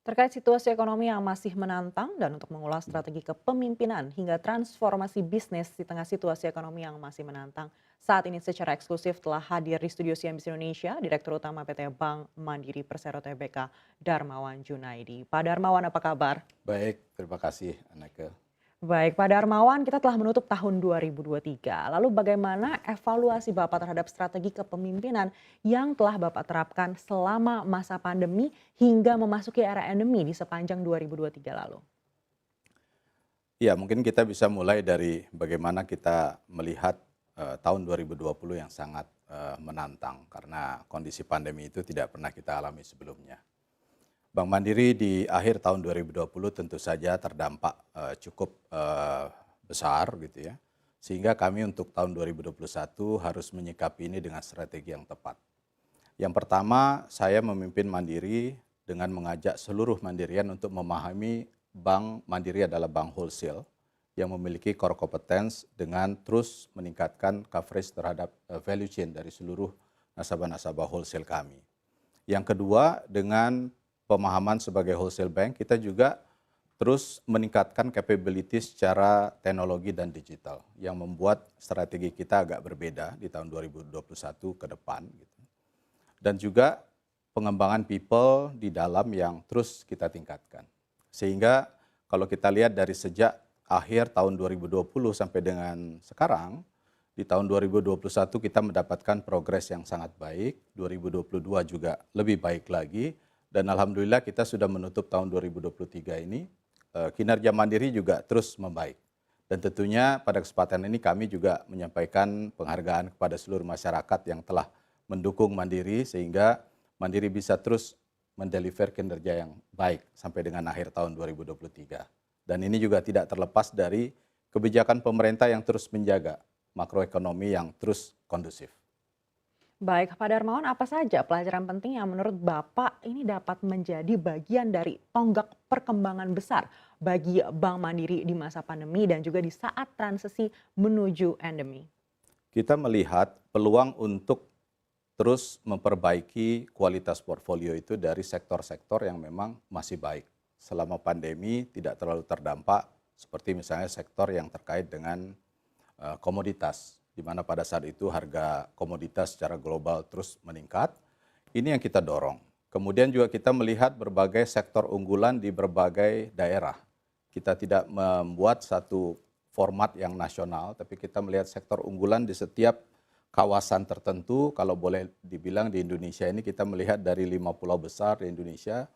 Terkait situasi ekonomi yang masih menantang dan untuk mengulas strategi kepemimpinan hingga transformasi bisnis di tengah situasi ekonomi yang masih menantang. Saat ini secara eksklusif telah hadir di studio CNBC Indonesia, Direktur Utama PT Bank Mandiri Persero Tbk, Darmawan Junaidi. Pak Darmawan, apa kabar? Baik, terima kasih Aneke. Baik, Pak Darmawan, kita telah menutup tahun 2023. Lalu bagaimana evaluasi Bapak terhadap strategi kepemimpinan yang telah Bapak terapkan selama masa pandemi hingga memasuki era endemi di sepanjang 2023 lalu? Ya, mungkin kita bisa mulai dari bagaimana kita melihat tahun 2020 yang sangat menantang karena kondisi pandemi itu tidak pernah kita alami sebelumnya. Bank Mandiri di akhir tahun 2020 tentu saja terdampak cukup besar gitu ya. Sehingga kami untuk tahun 2021 harus menyikapi ini dengan strategi yang tepat. Yang pertama, saya memimpin Mandiri dengan mengajak seluruh Mandirian untuk memahami Bank Mandiri adalah bank wholesale yang memiliki core competence dengan terus meningkatkan coverage terhadap value chain dari seluruh nasabah-nasabah wholesale kami. Yang kedua, dengan pemahaman sebagai wholesale bank, kita juga terus meningkatkan capability secara teknologi dan digital yang membuat strategi kita agak berbeda di tahun 2021 ke depan. Gitu. Dan juga pengembangan people di dalam yang terus kita tingkatkan. Sehingga kalau kita lihat dari sejak akhir tahun 2020 sampai dengan sekarang, di tahun 2021 kita mendapatkan progres yang sangat baik, 2022 juga lebih baik lagi, dan alhamdulillah kita sudah menutup tahun 2023 ini, kinerja Mandiri juga terus membaik. Dan tentunya pada kesempatan ini kami juga menyampaikan penghargaan kepada seluruh masyarakat yang telah mendukung Mandiri sehingga Mandiri bisa terus mendeliver kinerja yang baik sampai dengan akhir tahun 2023. Dan ini juga tidak terlepas dari kebijakan pemerintah yang terus menjaga makroekonomi yang terus kondusif. Baik, Pak Darmawan, apa saja pelajaran penting yang menurut Bapak ini dapat menjadi bagian dari tonggak perkembangan besar bagi Bank Mandiri di masa pandemi dan juga di saat transisi menuju endemi? Kita melihat peluang untuk terus memperbaiki kualitas portfolio itu dari sektor-sektor yang memang masih baik. Selama pandemi tidak terlalu terdampak seperti misalnya sektor yang terkait dengan komoditas, di mana pada saat itu harga komoditas secara global terus meningkat. Ini yang kita dorong. Kemudian juga kita melihat berbagai sektor unggulan di berbagai daerah. Kita tidak membuat satu format yang nasional, tapi kita melihat sektor unggulan di setiap kawasan tertentu. Kalau boleh dibilang di Indonesia ini kita melihat dari 5 pulau besar di Indonesia,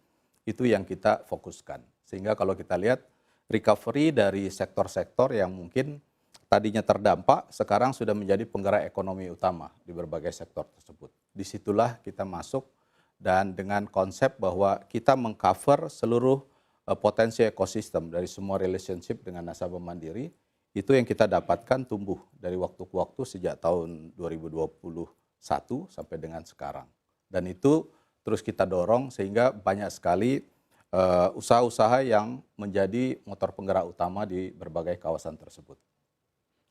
itu yang kita fokuskan. Sehingga kalau kita lihat recovery dari sektor-sektor yang mungkin tadinya terdampak, sekarang sudah menjadi penggerak ekonomi utama di berbagai sektor tersebut. Disitulah kita masuk dan dengan konsep bahwa kita mengcover seluruh potensi ekosistem dari semua relationship dengan nasabah mandiri, itu yang kita dapatkan tumbuh dari waktu ke waktu sejak tahun 2021 sampai dengan sekarang. Dan itu terus kita dorong sehingga banyak sekali usaha-usaha yang menjadi motor penggerak utama di berbagai kawasan tersebut.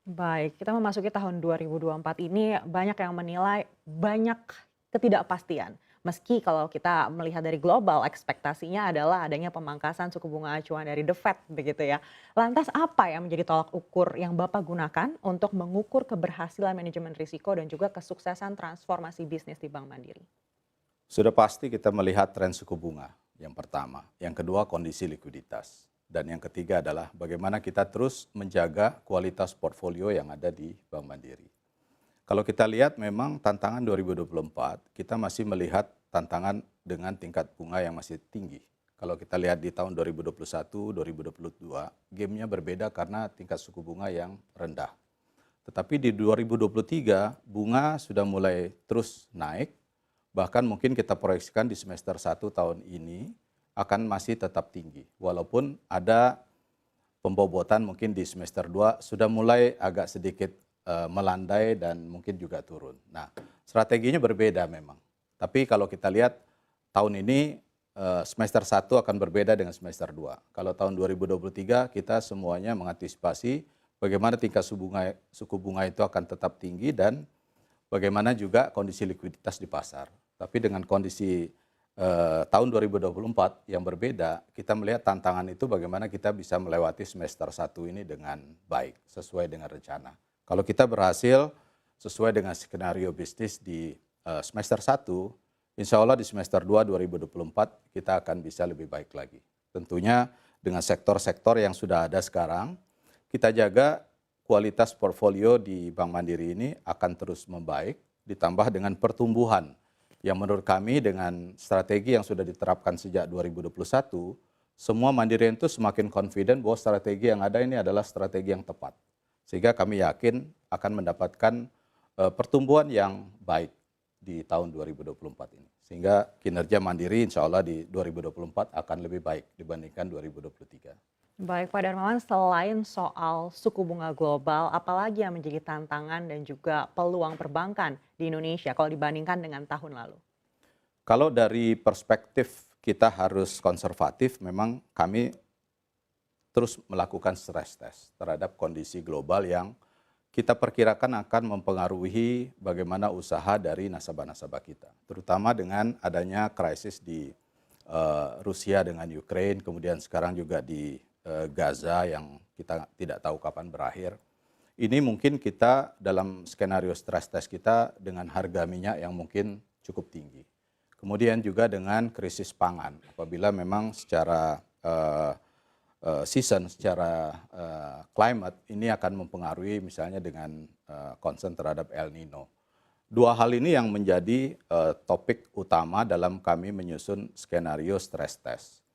Baik, kita memasuki tahun 2024 ini banyak yang menilai banyak ketidakpastian. Meski kalau kita melihat dari global ekspektasinya adalah adanya pemangkasan suku bunga acuan dari The Fed begitu ya. Lantas apa yang menjadi tolak ukur yang Bapak gunakan untuk mengukur keberhasilan manajemen risiko dan juga kesuksesan transformasi bisnis di Bank Mandiri? Sudah pasti kita melihat tren suku bunga yang pertama, yang kedua kondisi likuiditas, dan yang ketiga adalah bagaimana kita terus menjaga kualitas portfolio yang ada di Bank Mandiri. Kalau kita lihat memang tantangan 2024, kita masih melihat tantangan dengan tingkat bunga yang masih tinggi. Kalau kita lihat di tahun 2021, 2022, gamenya berbeda karena tingkat suku bunga yang rendah. Tetapi di 2023, bunga sudah mulai terus naik, bahkan mungkin kita proyeksikan di semester 1 tahun ini akan masih tetap tinggi. Walaupun ada pembobotan mungkin di semester 2 sudah mulai agak sedikit melandai dan mungkin juga turun. Nah, strateginya berbeda memang. Tapi kalau kita lihat tahun ini semester 1 akan berbeda dengan semester 2. Kalau tahun 2023 kita semuanya mengantisipasi bagaimana tingkat suku bunga itu akan tetap tinggi dan bagaimana juga kondisi likuiditas di pasar. Tapi dengan kondisi tahun 2024 yang berbeda, kita melihat tantangan itu bagaimana kita bisa melewati semester 1 ini dengan baik, sesuai dengan rencana. Kalau kita berhasil sesuai dengan skenario bisnis di semester 1, insya Allah di semester 2 2024 kita akan bisa lebih baik lagi. Tentunya dengan sektor-sektor yang sudah ada sekarang, kita jaga kualitas portfolio di Bank Mandiri ini akan terus membaik, ditambah dengan pertumbuhan yang menurut kami dengan strategi yang sudah diterapkan sejak 2021, semua Mandirian itu semakin confident bahwa strategi yang ada ini adalah strategi yang tepat. Sehingga kami yakin akan mendapatkan pertumbuhan yang baik di tahun 2024 ini. Sehingga kinerja Mandiri insya Allah di 2024 akan lebih baik dibandingkan 2023. Baik Pak Darmawan, selain soal suku bunga global, apalagi yang menjadi tantangan dan juga peluang perbankan di Indonesia kalau dibandingkan dengan tahun lalu? Kalau dari perspektif kita harus konservatif, memang kami terus melakukan stress test terhadap kondisi global yang kita perkirakan akan mempengaruhi bagaimana usaha dari nasabah-nasabah kita. Terutama dengan adanya krisis di Rusia dengan Ukraine, kemudian sekarang juga di Gaza yang kita tidak tahu kapan berakhir. Ini mungkin kita dalam skenario stress test kita dengan harga minyak yang mungkin cukup tinggi. Kemudian juga dengan krisis pangan, apabila memang secara season, secara climate ini akan mempengaruhi misalnya dengan concern terhadap El Nino. Dua hal ini yang menjadi topik utama dalam kami menyusun skenario stress test.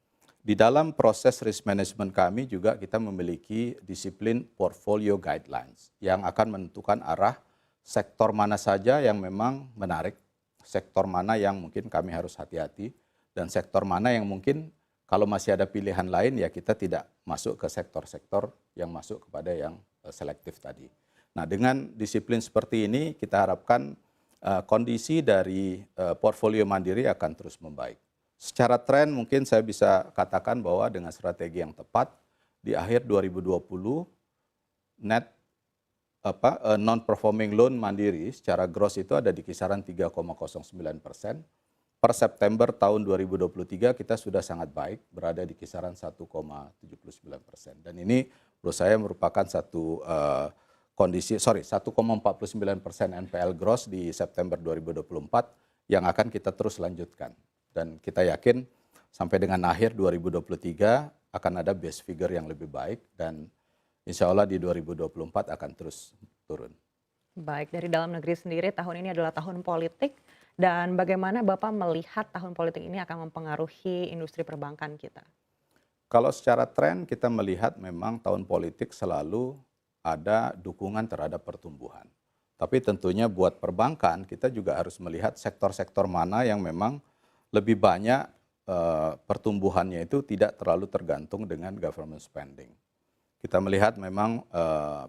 Di dalam proses risk management kami juga kita memiliki disiplin portfolio guidelines yang akan menentukan arah sektor mana saja yang memang menarik, sektor mana yang mungkin kami harus hati-hati, dan sektor mana yang mungkin kalau masih ada pilihan lain ya kita tidak masuk ke sektor-sektor yang masuk kepada yang selektif tadi. Nah, dengan disiplin seperti ini kita harapkan kondisi dari portfolio Mandiri akan terus membaik. Secara tren mungkin saya bisa katakan bahwa dengan strategi yang tepat di akhir 2020 net non-performing loan Mandiri secara gross itu ada di kisaran 3,09%. Per September tahun 2023 kita sudah sangat baik, berada di kisaran 1,79%. Dan ini menurut saya merupakan satu kondisi, 1,49% NPL gross di September 2024 yang akan kita terus lanjutkan. Dan kita yakin sampai dengan akhir 2023 akan ada base figure yang lebih baik dan insya Allah di 2024 akan terus turun. Baik, dari dalam negeri sendiri tahun ini adalah tahun politik dan bagaimana Bapak melihat tahun politik ini akan mempengaruhi industri perbankan kita? Kalau secara tren kita melihat memang tahun politik selalu ada dukungan terhadap pertumbuhan. Tapi tentunya buat perbankan kita juga harus melihat sektor-sektor mana yang memang lebih banyak pertumbuhannya itu tidak terlalu tergantung dengan government spending. Kita melihat memang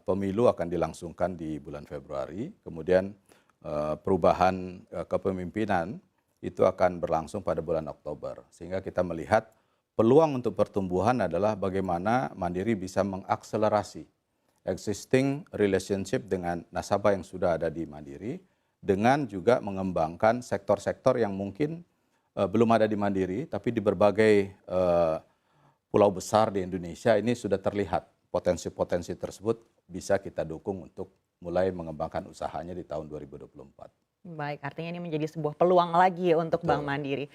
pemilu akan dilangsungkan di bulan Februari, kemudian perubahan kepemimpinan itu akan berlangsung pada bulan Oktober. Sehingga kita melihat peluang untuk pertumbuhan adalah bagaimana Mandiri bisa mengakselerasi existing relationship dengan nasabah yang sudah ada di Mandiri, dengan juga mengembangkan sektor-sektor yang mungkin belum ada di Mandiri, tapi di berbagai pulau besar di Indonesia ini sudah terlihat potensi-potensi tersebut bisa kita dukung untuk mulai mengembangkan usahanya di tahun 2024. Baik, artinya ini menjadi sebuah peluang lagi untuk Bank Mandiri.